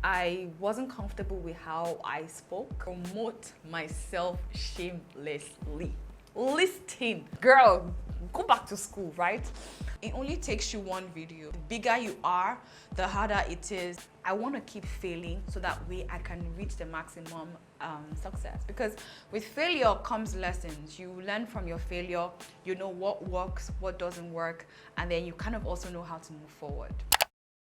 I wasn't comfortable with how I spoke. Promote myself shamelessly. Listen, girl, go back to school, right? It only takes you one video. The bigger you are, the harder it is. I want to keep failing so that way I can reach the maximum success. Because with failure comes lessons. You learn from your failure, you know what works, what doesn't work, and then you kind of also know how to move forward.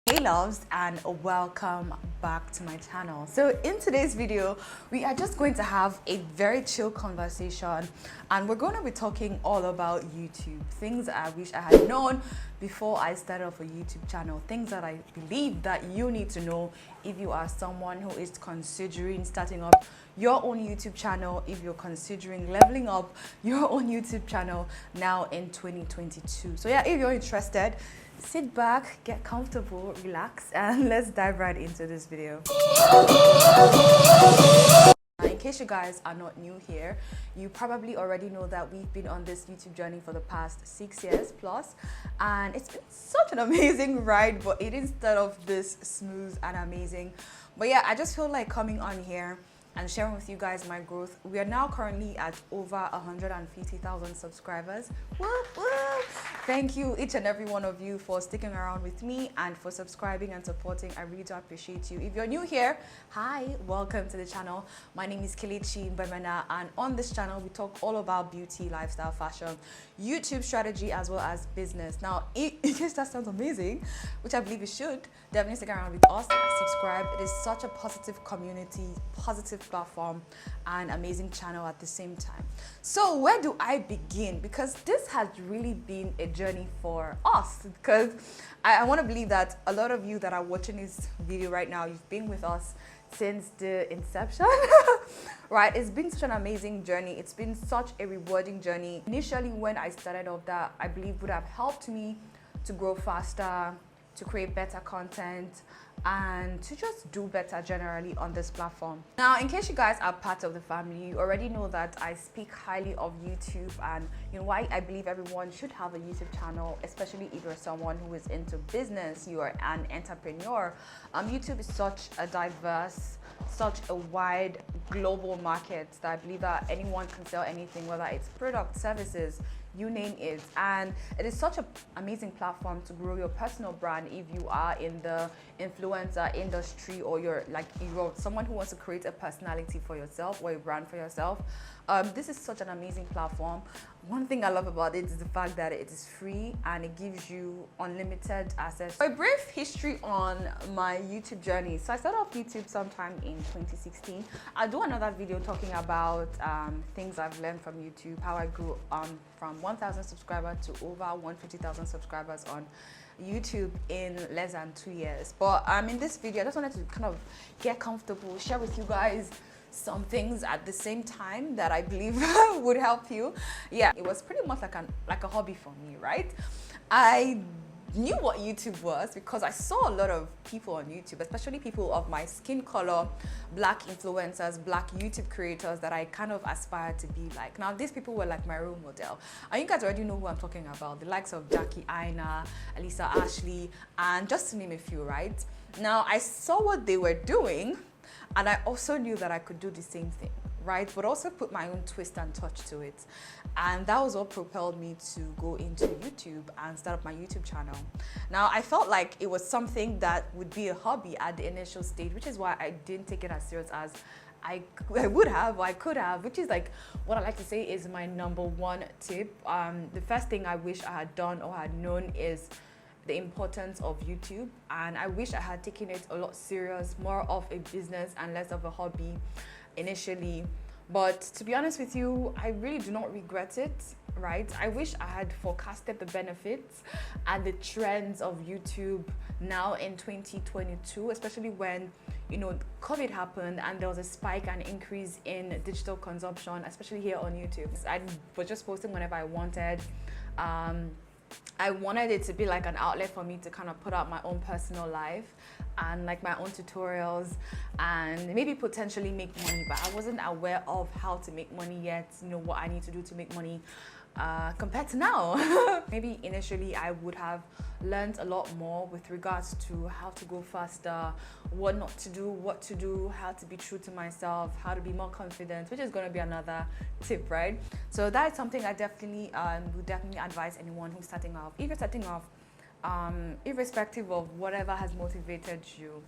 Hey loves, and welcome back to my channel. So in today's video we are just going to have a very chill conversation, and we're going to be talking all about YouTube, things I wish I had known before I started off a YouTube channel, things that I believe that you need to know if you are someone who is considering starting up your own YouTube channel, if you're considering leveling up your own YouTube channel now in 2022. So yeah, if you're interested, sit back, get comfortable, relax, and let's dive right into this video. In case you guys are not new here, you probably already know that we've been on this YouTube journey for the past 6 years plus, and it's been such an amazing ride, but it didn't start off this smooth and amazing. But yeah, I just feel like coming on here and sharing with you guys my growth. We are now currently at over 150,000 subscribers. Woo, woo. Thank you, each and every one of you, for sticking around with me and for subscribing and supporting. I really do appreciate you. If you're new here, hi, welcome to the channel. My name is Kelechi mgbemena, and on this channel we talk all about beauty, lifestyle, fashion, YouTube strategy, as well as business. Now, in case that sounds amazing, which I believe it should, definitely stick around with us, subscribe. It is such a positive community, positive platform, and amazing channel at the same time. So where do I begin? Because this has really been a journey for us, because I want to believe that a lot of you that are watching this video right now, you've been with us since the inception. Right? It's been such an amazing journey. It's been such a rewarding journey. Initially, when I started off, that I believe would have helped me to grow faster, to create better content, and to just do better generally on this platform. Now, in case you guys are part of the family, you already know that I speak highly of YouTube, and you know why I believe everyone should have a YouTube channel, especially if you're someone who is into business, you are an entrepreneur. YouTube is such a diverse, such a wide global market that I believe that anyone can sell anything, whether it's products, services, you name it. And it is such an amazing platform to grow your personal brand if you are in the influencer industry, or you're someone who wants to create a personality for yourself or a brand for yourself. This is such an amazing platform. One thing I love about it is the fact that it is free and it gives you unlimited access. A brief history on my YouTube journey. So I started off YouTube sometime in 2016. I'll do another video talking about things I've learned from YouTube, how I grew from 1,000 subscribers to over 150,000 subscribers on YouTube in less than 2 years. But in this video, I just wanted to kind of get comfortable, share with you guys some things at the same time that I believe would help you. Yeah, it was pretty much like a hobby for me, right? I knew what YouTube was because I saw a lot of people on YouTube, especially people of my skin color, black influencers, black YouTube creators that I kind of aspired to be like. Now, these people were like my role model, and you guys already know who I'm talking about, the likes of Jackie Aina, Elisa Ashley, and just to name a few, right? Now, I saw what they were doing, and I also knew that I could do the same thing, right? But also put my own twist and touch to it. And that was what propelled me to go into YouTube and start up my YouTube channel. Now, I felt like it was something that would be a hobby at the initial stage, which is why I didn't take it as serious as I would have, or I could have, which is like what I like to say is my #1 tip. The first thing I wish I had done or had known is the importance of YouTube, and I wish I had taken it a lot serious, more of a business and less of a hobby initially. But to be honest with you, I really do not regret it, right? I wish I had forecasted the benefits and the trends of YouTube now in 2022, especially when, you know, COVID happened and there was a spike and increase in digital consumption, especially here on YouTube. I was just posting whenever I wanted. I wanted it to be like an outlet for me to kind of put out my own personal life and like my own tutorials and maybe potentially make money, but I wasn't aware of how to make money yet, you know, what I need to do to make money. compared to now. Maybe initially I would have learned a lot more with regards to how to go faster, what not to do, what to do, how to be true to myself, how to be more confident, which is going to be another tip, right? So that is something I definitely would definitely advise anyone who's starting off. If you're starting off, irrespective of whatever has motivated you,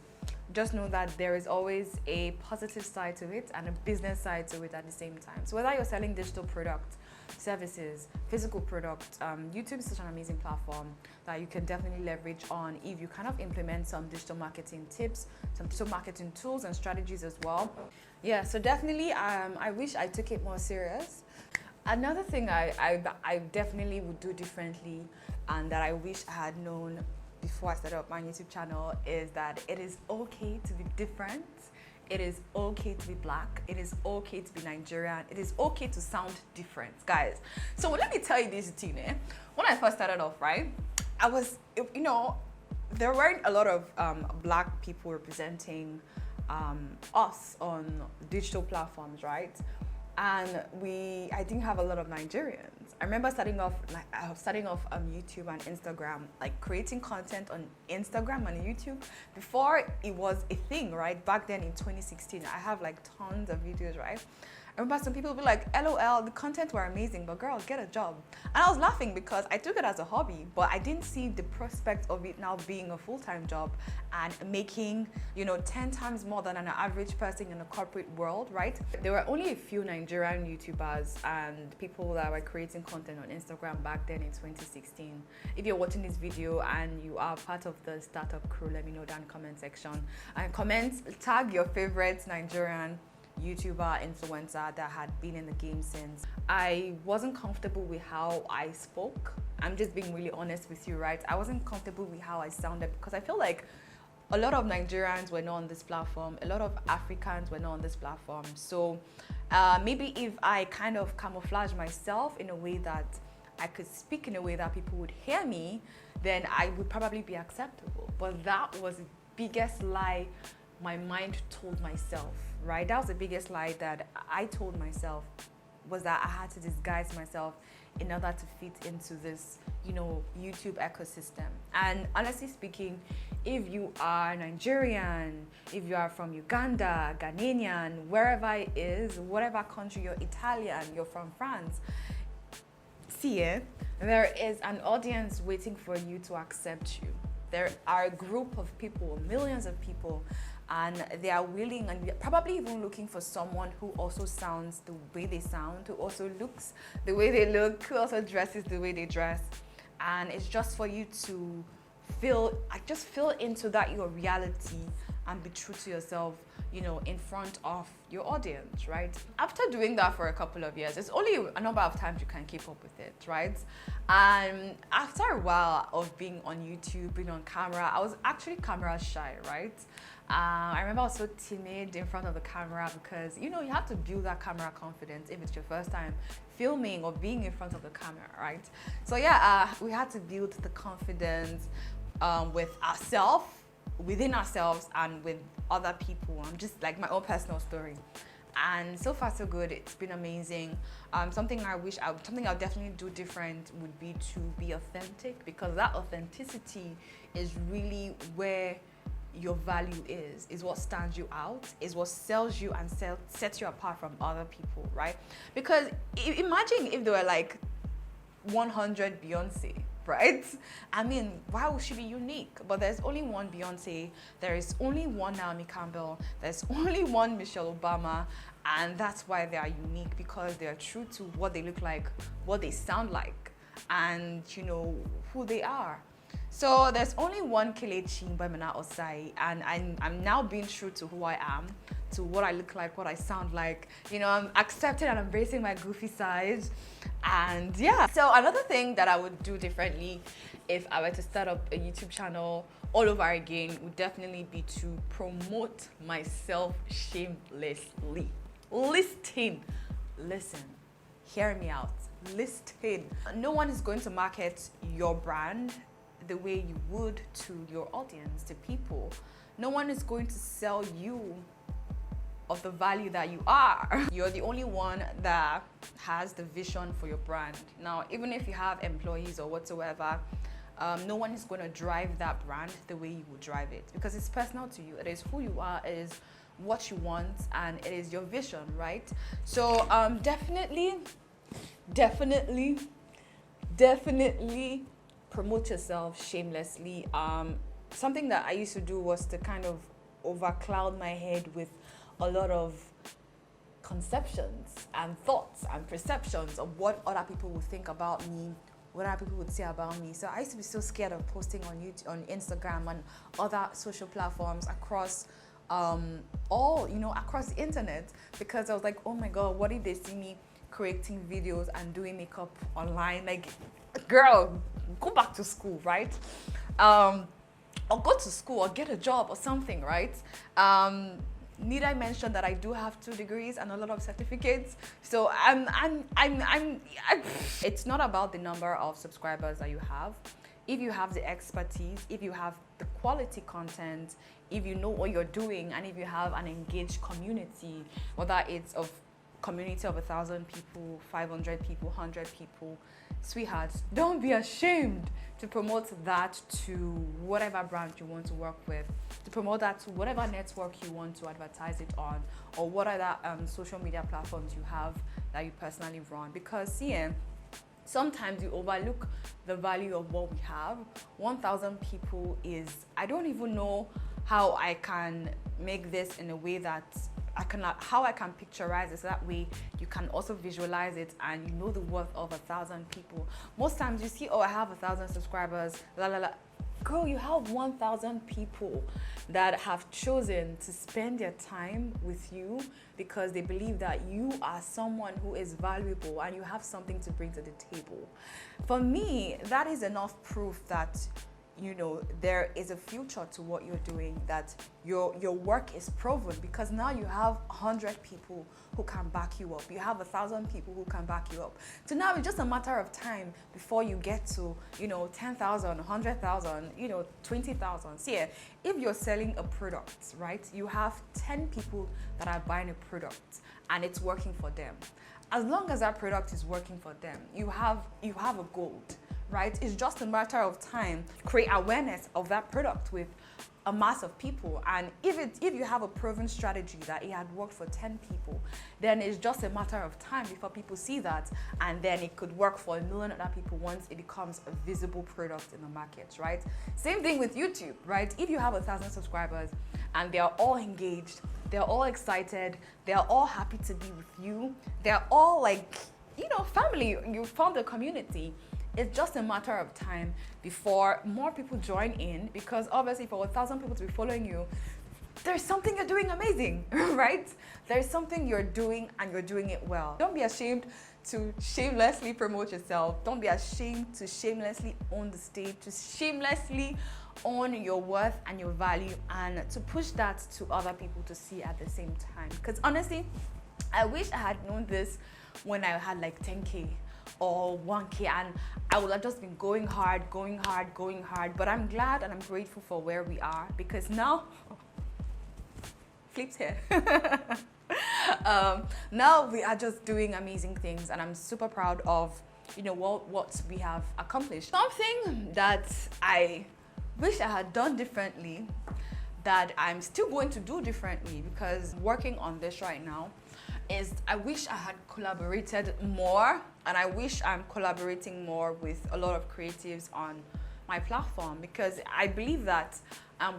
just know that there is always a positive side to it and a business side to it at the same time. So whether you're selling digital products, services, physical products, YouTube is such an amazing platform that you can definitely leverage on if you kind of implement some digital marketing tips, some digital marketing tools and strategies as well. Yeah, so definitely I wish I took it more serious. Another thing I definitely would do differently and that I wish I had known before I started up my YouTube channel is that it is okay to be different. It is okay to be black. It is okay to be Nigerian. It is okay to sound different, guys. So let me tell you this thing, eh? When I first started off, right, I was, you know, there weren't a lot of black people representing us on digital platforms, right? And I didn't have a lot of Nigerians. I remember starting off YouTube and Instagram, like creating content on Instagram and YouTube before it was a thing, right? Back then in 2016, I have like tons of videos, right? I remember some people would be like, LOL, the content were amazing, but girl, get a job. And I was laughing because I took it as a hobby, but I didn't see the prospect of it now being a full-time job and making, you know, 10 times more than an average person in a corporate world, right? There were only a few Nigerian YouTubers and people that were creating content on Instagram back then in 2016. If you're watching this video and you are part of the startup crew, let me know down in the comment section. And tag your favorite Nigerian YouTuber, influencer that had been in the game since. I wasn't comfortable with how I spoke. I'm just being really honest with you, right? I wasn't comfortable with how I sounded because I feel like a lot of Nigerians were not on this platform. A lot of Africans were not on this platform. So maybe if I kind of camouflage myself in a way that I could speak in a way that people would hear me, then I would probably be acceptable. But that was the biggest lie my mind told myself, right? That was the biggest lie that I told myself, was that I had to disguise myself in order to fit into this, you know, YouTube ecosystem. And honestly speaking, if you are Nigerian, if you are from Uganda, Ghanaian, wherever it is, whatever country, you're Italian, you're from France, see it, there is an audience waiting for you to accept you. There are a group of people, millions of people, and they are willing and probably even looking for someone who also sounds the way they sound, who also looks the way they look, who also dresses the way they dress. And it's just for you to feel into that your reality and be true to yourself, you know, in front of your audience, right? After doing that for a couple of years, it's only a number of times you can keep up with it, right? And after a while of being on YouTube, being on camera, I was actually camera shy, right? I remember I was so timid in front of the camera because, you know, you have to build that camera confidence if it's your first time filming or being in front of the camera, right? So yeah, we had to build the confidence with ourselves, within ourselves, and with other people. I'm just like my own personal story. And so far so good. It's been amazing. Something I'll definitely do different would be to be authentic, because that authenticity is really where your value is what stands you out, is what sells you and sets you apart from other people, right? Because imagine if there were like 100 Beyonce, right? I mean, why would she be unique? But there's only one Beyonce, there is only one Naomi Campbell, there's only one Michelle Obama, and that's why they are unique, because they are true to what they look like, what they sound like, and you know who they are. So there's only one Kelechi mgbemena Osai, and I'm now being true to who I am, to what I look like, what I sound like. You know, I'm accepting and embracing my goofy side. And yeah, so another thing that I would do differently if I were to start up a YouTube channel all over again would definitely be to promote myself shamelessly. Listen, hear me out. Listen. No one is going to market your brand the way you would to your audience, to people. No one is going to sell you of the value that you are. You're the only one that has the vision for your brand. Now, even if you have employees or whatsoever, no one is going to drive that brand the way you would drive it, because it's personal to you. It is who you are, it is what you want, and it is your vision, right? So definitely promote yourself shamelessly. Something that I used to do was to kind of overcloud my head with a lot of conceptions and thoughts and perceptions of what other people would think about me, what other people would say about me. So I used to be so scared of posting on YouTube, on Instagram, and other social platforms across across the internet, because I was like, oh my god, what if they see me creating videos and doing makeup online? Like, girl, go back to school, right? Or go to school or get a job or something, right? Need I mention that I do have 2 degrees and a lot of certificates? So it's not about the number of subscribers that you have. If you have the expertise, if you have the quality content, if you know what you're doing, and if you have an engaged community, whether it's of community of 1,000 people, 500 people, 100 people, sweethearts, don't be ashamed to promote that to whatever brand you want to work with, to promote that to whatever network you want to advertise it on, or what other social media platforms you have that you personally run. Because sometimes you overlook the value of what we have. 1,000 people is, I don't even know how I can make this in a way that how I can picturize it, so that way you can also visualize it and you know the worth of 1,000 people. Most times you see, oh, I have 1,000 subscribers, la la la. Girl, you have 1,000 people that have chosen to spend their time with you because they believe that you are someone who is valuable and you have something to bring to the table. For me, that is enough proof that there is a future to what you're doing, that your work is proven, because now you have 100 people who can back you up. You have 1,000 people who can back you up. So now it's just a matter of time before you get to, 10,000, 100,000, 20,000. See, if you're selling a product, right, you have 10 people that are buying a product and it's working for them. As long as that product is working for them, you have a gold. Right? It's just a matter of time. Create awareness of that product with a mass of people, and if you have a proven strategy that it had worked for 10 people, then it's just a matter of time before people see that, and then it could work for 1 million other people once it becomes a visible product in the market, right? Same thing with YouTube, right? If you have 1,000 subscribers and they are all engaged, they're all excited, they're all happy to be with you, they're all like, family, you found a community. It's just a matter of time before more people join in, because obviously for 1,000 people to be following you, there's something you're doing amazing, right? There's something you're doing and you're doing it well. Don't be ashamed to shamelessly promote yourself. Don't be ashamed to shamelessly own the stage, to shamelessly own your worth and your value, and to push that to other people to see at the same time. Because honestly, I wish I had known this when I had like 10K. Or 1K, and I would have just been going hard. But I'm glad and I'm grateful for where we are, because now flips here. Now we are just doing amazing things, and I'm super proud of what we have accomplished. Something that I wish I had done differently, that I'm still going to do differently, because working on this right now, is I wish I had collaborated more, and I wish I'm collaborating more with a lot of creatives on my platform, because I believe that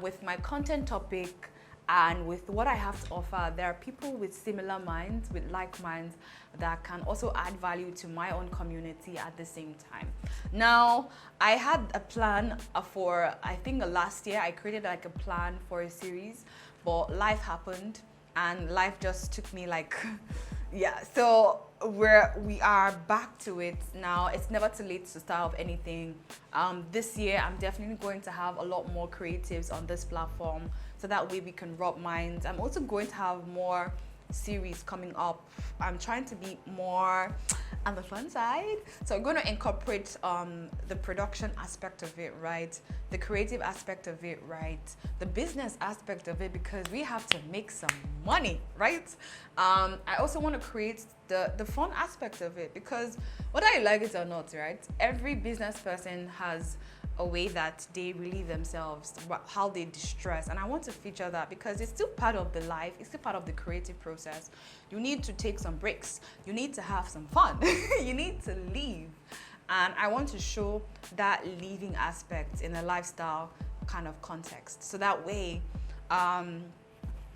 with my content topic and with what I have to offer, there are people with similar minds, with like minds, that can also add value to my own community at the same time. Now, I had a plan for, I think last year, I created like a plan for a series, but life happened. And life just took me like, so we are back to it now. It's never too late to start off anything. This year, I'm definitely going to have a lot more creatives on this platform, so that way we can rub minds. I'm also going to have more series coming up. I'm trying to be more on the fun side. So I'm going to incorporate the production aspect of it, right? The creative aspect of it, right? The business aspect of it, because we have to make some money, right? I also want to create the fun aspect of it, because whether you like it or not, right? Every business person has a way that they relieve themselves, how they distress, and I want to feature that because it's still part of the life, it's still part of the creative process. You need to take some breaks, you need to have some fun, you need to leave, and I want to show that leaving aspect in a lifestyle kind of context, so that way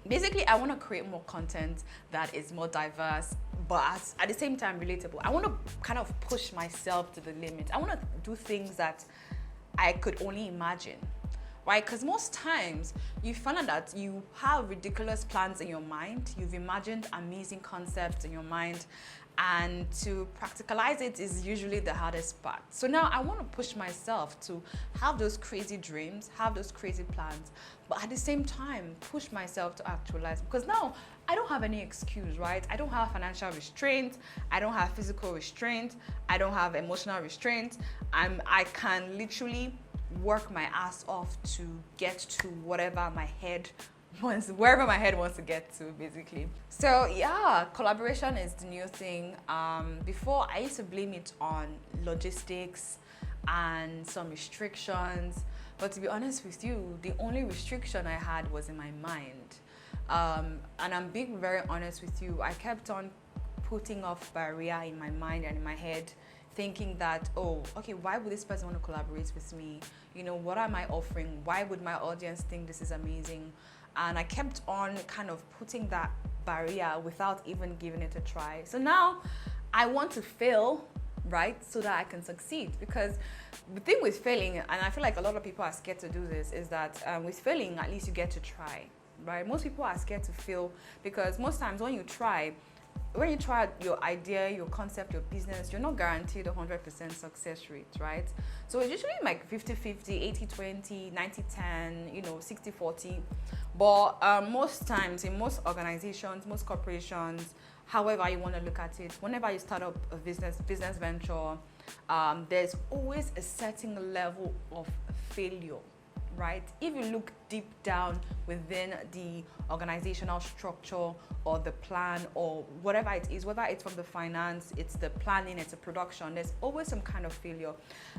basically I want to create more content that is more diverse, but at the same time relatable. I want to kind of push myself to the limit. I want to do things that I could only imagine, right? Because most times you find out that you have ridiculous plans in your mind, you've imagined amazing concepts in your mind, and to practicalize it is usually the hardest part. So now I want to push myself to have those crazy dreams, have those crazy plans, but at the same time push myself to actualize, because now I don't have any excuse, right? I don't have financial restraint, I don't have physical restraint, I don't have emotional restraint. I can literally work my ass off to get to whatever my head wants, wherever my head wants to get to, basically. So yeah, collaboration is the new thing. Before I used to blame it on logistics and some restrictions, but to be honest with you, the only restriction I had was in my mind. And I'm being very honest with you, I kept on putting off barrier in my mind and in my head, thinking that, oh, okay, why would this person want to collaborate with me? You know, what am I offering? Why would my audience think this is amazing? And I kept on kind of putting that barrier without even giving it a try. So now I want to fail, right, so that I can succeed. Because the thing with failing, and I feel like a lot of people are scared to do this, is that with failing, at least you get to try, right? Most people are scared to fail because most times when you try your idea, your concept, your business, you're not guaranteed 100% success rate, right? So it's usually like 50-50, 80-20, 90-10, you know, 60-40. But most times in most organizations, most corporations, however you want to look at it, whenever you start up a business venture, there's always a certain level of failure, right? If you look deep down within the organizational structure or the plan or whatever it is, whether it's from the finance, it's the planning, it's the production, there's always some kind of failure.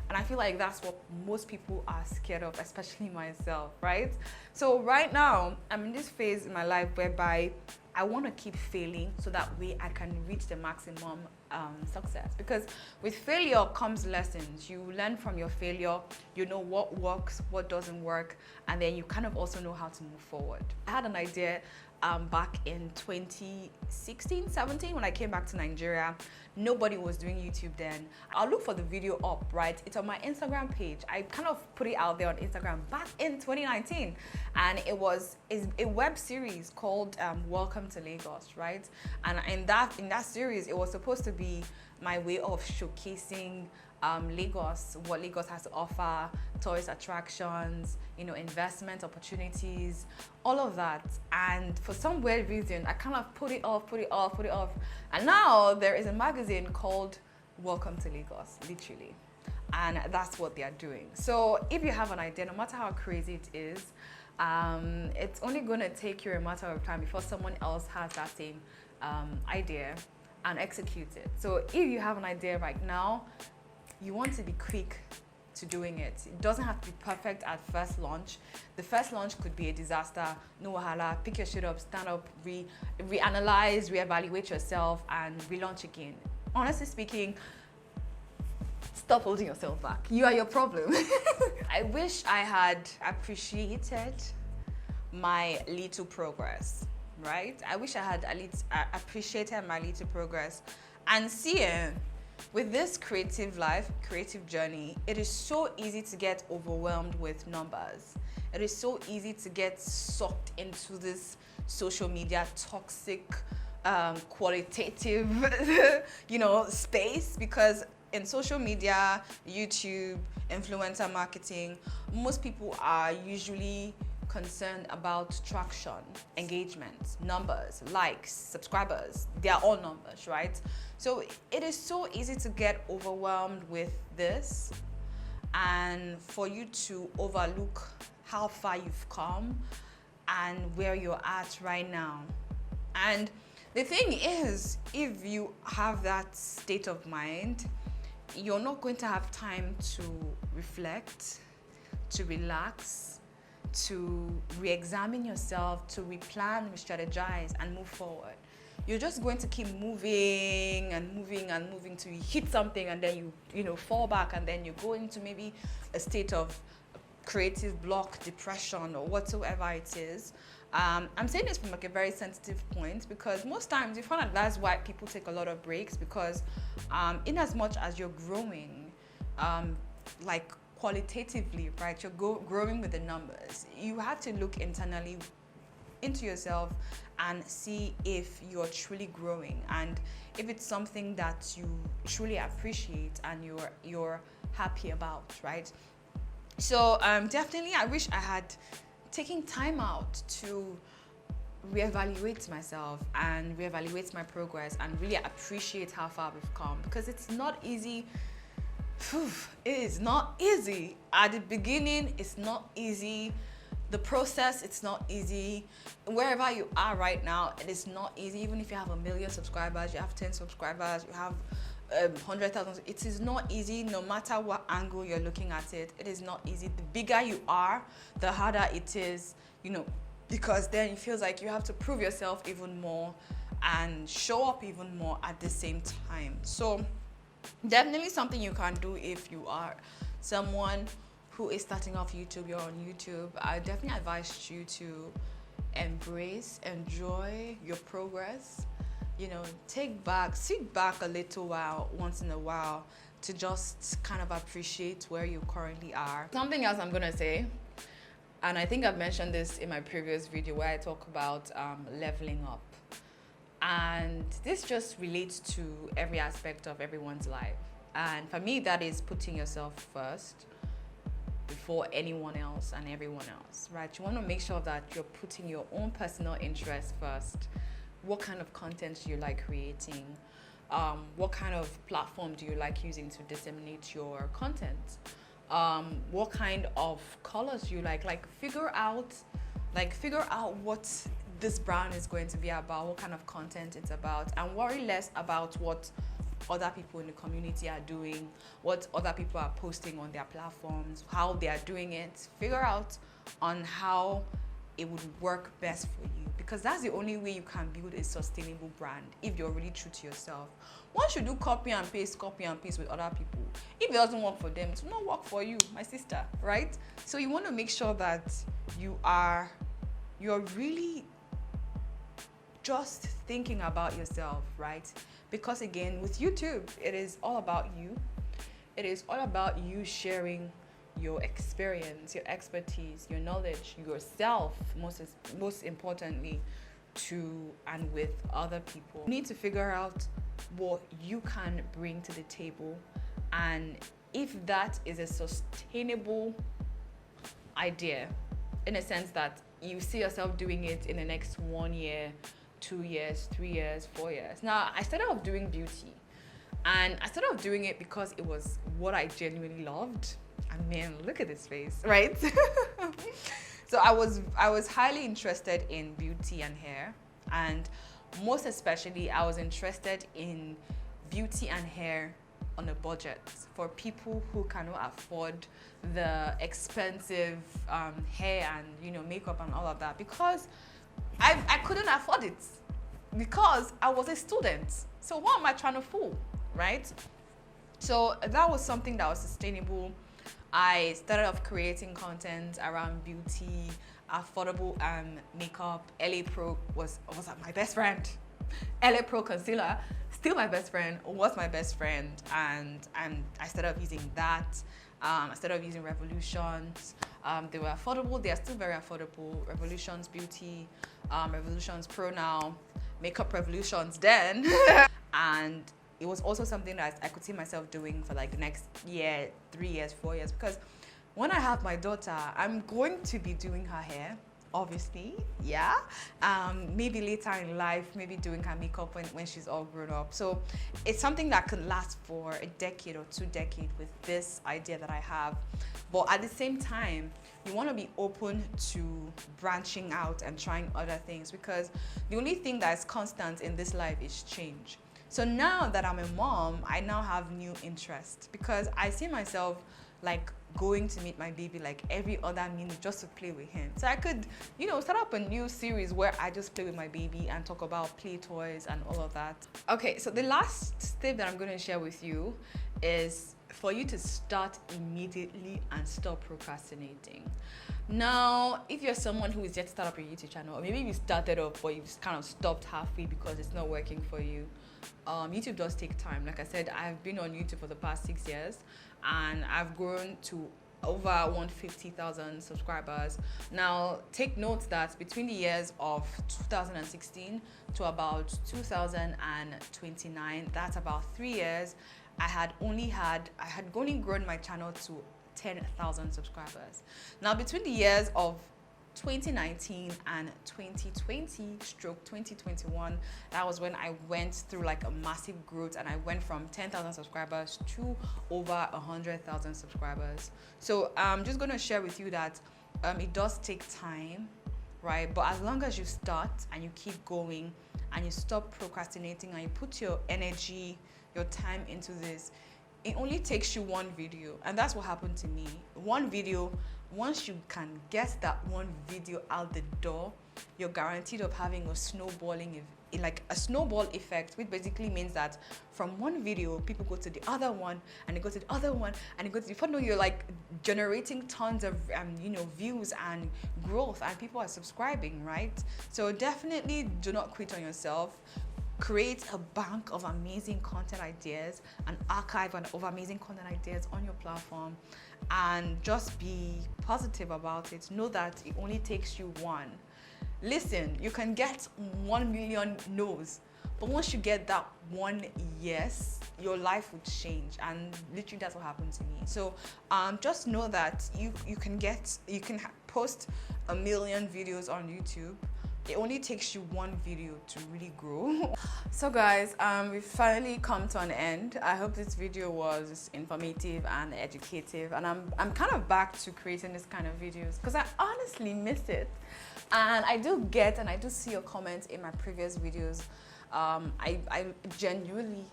And I feel like that's what most people are scared of, especially myself, right? So right now, I'm in this phase in my life whereby I want to keep failing so that way I can reach the maximum success. Because with failure comes lessons. You learn from your failure, you know what works, what doesn't work, and then you kind of also know how to move forward. I had an idea back in 2016, 17 when I came back to Nigeria. Nobody was doing YouTube then. I'll look for the video up, right? It's on my Instagram page. I kind of put it out there on Instagram back in 2019, and it's a web series called Welcome to Lagos, right? And in that series, it was supposed to be my way of showcasing Lagos, what Lagos has to offer, tourist attractions, you know, investment opportunities, all of that. And for some weird reason, I kind of put it off. And now there is a magazine called Welcome to Lagos, literally. And that's what they are doing. So if you have an idea, no matter how crazy it is, it's only going to take you a matter of time before someone else has that same idea and execute it. So if you have an idea right now, you want to be quick to doing it. It doesn't have to be perfect at first launch. The first launch could be a disaster, no wahala, pick your shit up, stand up, reanalyze, reevaluate yourself, and relaunch again. Honestly speaking, stop holding yourself back. You are your problem. I wish I had appreciated my little progress, right? I wish I had appreciated my little progress and seeing with this creative life, creative journey, it is so easy to get overwhelmed with numbers. It is so easy to get sucked into this social media toxic, qualitative, you know, space, because in social media, YouTube, influencer marketing, most people are usually concerned about traction, engagement, numbers, likes, subscribers. They are all numbers, right? So it is so easy to get overwhelmed with this and for you to overlook how far you've come and where you're at right now. And the thing is, if you have that state of mind, you're not going to have time to reflect, to relax, to re-examine yourself, to replan, re-strategize, and move forward. You're just going to keep moving and moving and moving till you hit something, and then you fall back, and then you go into maybe a state of creative block, depression, or whatsoever it is. I'm saying this from like a very sensitive point, because most times you find that that's why people take a lot of breaks, because in as much as you're growing, like qualitatively, right, you're growing with the numbers, you have to look internally into yourself and see if you're truly growing, and if it's something that you truly appreciate and you're happy about, right? So definitely I wish I had taken time out to reevaluate myself and reevaluate my progress and really appreciate how far we've come, because it's not easy. It is not easy. At the beginning, it's not easy. The process, it's not easy. Wherever you are right now, it is not easy. Even if you have 1 million subscribers, you have 10 subscribers, you have 100,000, it is not easy. No matter what angle you're looking at it, it is not easy. The bigger you are, the harder it is, because then it feels like you have to prove yourself even more and show up even more at the same time. So definitely something you can do if you are someone who is starting off YouTube, you're on YouTube. I definitely advise you to embrace, enjoy your progress. Sit back a little while, once in a while, to just kind of appreciate where you currently are. Something else I'm gonna say, and I think I've mentioned this in my previous video where I talk about leveling up. And this just relates to every aspect of everyone's life. And for me, that is putting yourself first before anyone else and everyone else, right? You want to make sure that you're putting your own personal interests first. What kind of content do you like creating? What kind of platform do you like using to disseminate your content? What kind of colors do you like? Figure out what this brand is going to be about, what kind of content it's about, and worry less about what other people in the community are doing, what other people are posting on their platforms, how they are doing it. Figure out on how it would work best for you, because that's the only way you can build a sustainable brand, if you're really true to yourself. Once you do copy and paste with other people, if it doesn't work for them, it will not work for you, my sister, right? So you want to make sure that you're really just thinking about yourself, right? Because again, with YouTube, it is all about you. It is all about you sharing your experience, your expertise, your knowledge, yourself, most importantly, to and with other people. You need to figure out what you can bring to the table, and if that is a sustainable idea, in a sense that you see yourself doing it in the next 1 year, 2 years, 3 years, 4 years. Now, I started off doing beauty, and I started off doing it because it was what I genuinely loved. And man, look at this face, right? So I was highly interested in beauty and hair, and most especially I was interested in beauty and hair on a budget for people who cannot afford the expensive hair and makeup and all of that, because I couldn't afford it, because I was a student. So what am I trying to fool, right? So that was something that was sustainable. I started off creating content around beauty, affordable makeup. LA Pro was my best friend. LA Pro concealer, still my best friend, was my best friend, and I started off using that. I started off using Revolutions. They were affordable. They are still very affordable. Revolutions Beauty, Revolutions Pro now, Makeup Revolutions then. And it was also something that I could see myself doing for like the next year, 3 years, 4 years, because when I have my daughter, I'm going to be doing her hair, obviously, yeah. Maybe later in life, maybe doing her makeup when she's all grown up. So it's something that could last for a decade or 2 decades with this idea that I have. But at the same time, you want to be open to branching out and trying other things, because the only thing that is constant in this life is change. So now that I'm a mom, I now have new interests, because I see myself like going to meet my baby like every other minute just to play with him. So I could, you know, start up a new series where I just play with my baby and talk about play toys and all of that. Okay, so the last tip that I'm going to share with you is for you to start immediately and stop procrastinating. Now, if you're someone who is yet to start up a YouTube channel, or maybe you started up but you've kind of stopped halfway because it's not working for you, YouTube does take time. Like I said, I've been on YouTube for the past 6 years and I've grown to over 150,000 subscribers. Now, take note that between the years of 2016 to about 2029, that's about 3 years, I had only grown my channel to 10,000 subscribers. Now, between the years of 2019 and 2020/2021, that was when I went through like a massive growth, and I went from 10,000 subscribers to over 100,000 subscribers. So I'm just going to share with you that it does take time, right? But as long as you start and you keep going and you stop procrastinating and you put your energy, your time into this, it only takes you one video. And that's what happened to me. One video, once you can get that one video out the door, you're guaranteed of having a snowballing, like a snowball effect, which basically means that from one video, people go to the other one, and they go to the other one, and they go to the, before you know, you're like generating tons of views and growth, and people are subscribing, right? So definitely do not quit on yourself. Create a bank of amazing content ideas, an archive of amazing content ideas on your platform, and just be positive about it. Know that it only takes you one. Listen, you can get 1 million no's, but once you get that one yes, your life would change, and literally that's what happened to me. So just know that you can post 1 million videos on YouTube. It only takes you one video to really grow. So guys, we've finally come to an end. I hope this video was informative and educative, and I'm kind of back to creating this kind of videos because I honestly miss it. And I do get and I do see your comments in my previous videos. I genuinely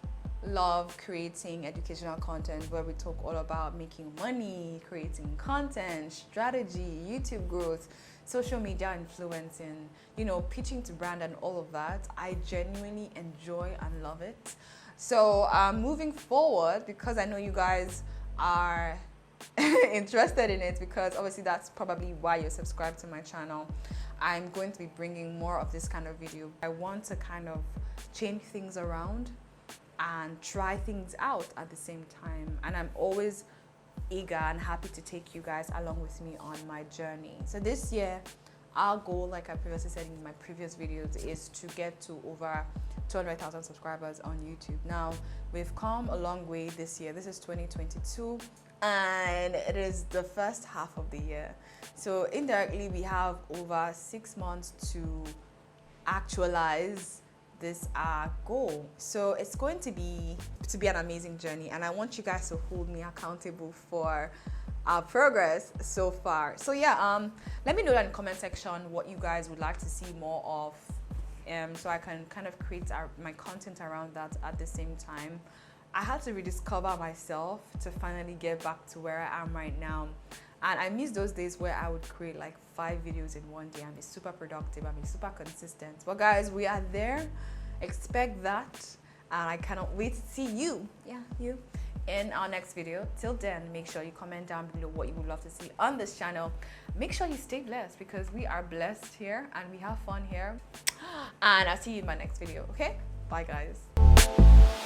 love creating educational content where we talk all about making money, creating content, strategy, YouTube growth, social media influencing, pitching to brand and all of that. I genuinely enjoy and love it. So moving forward, because I know you guys are interested in it, because obviously that's probably why you're subscribed to my channel, I'm going to be bringing more of this kind of video. I want to kind of change things around and try things out at the same time, and I'm always eager and happy to take you guys along with me on my journey. So this year, our goal, like I previously said in my previous videos, is to get to over 200,000 subscribers on YouTube. Now, we've come a long way this year. This is 2022, and it is the first half of the year. So indirectly, we have over 6 months to actualize this goal. So it's going to be an amazing journey, and I want you guys to hold me accountable for our progress so far. So yeah, let me know down in the comment section what you guys would like to see more of, so I can kind of create my content around that. At the same time, I had to rediscover myself to finally get back to where I am right now. And I miss those days where I would create like 5 videos in one day and be super productive and be super consistent. But guys, we are there. Expect that. And I cannot wait to see you in our next video. Till then, make sure you comment down below what you would love to see on this channel. Make sure you stay blessed, because we are blessed here and we have fun here. And I'll see you in my next video, okay? Bye, guys.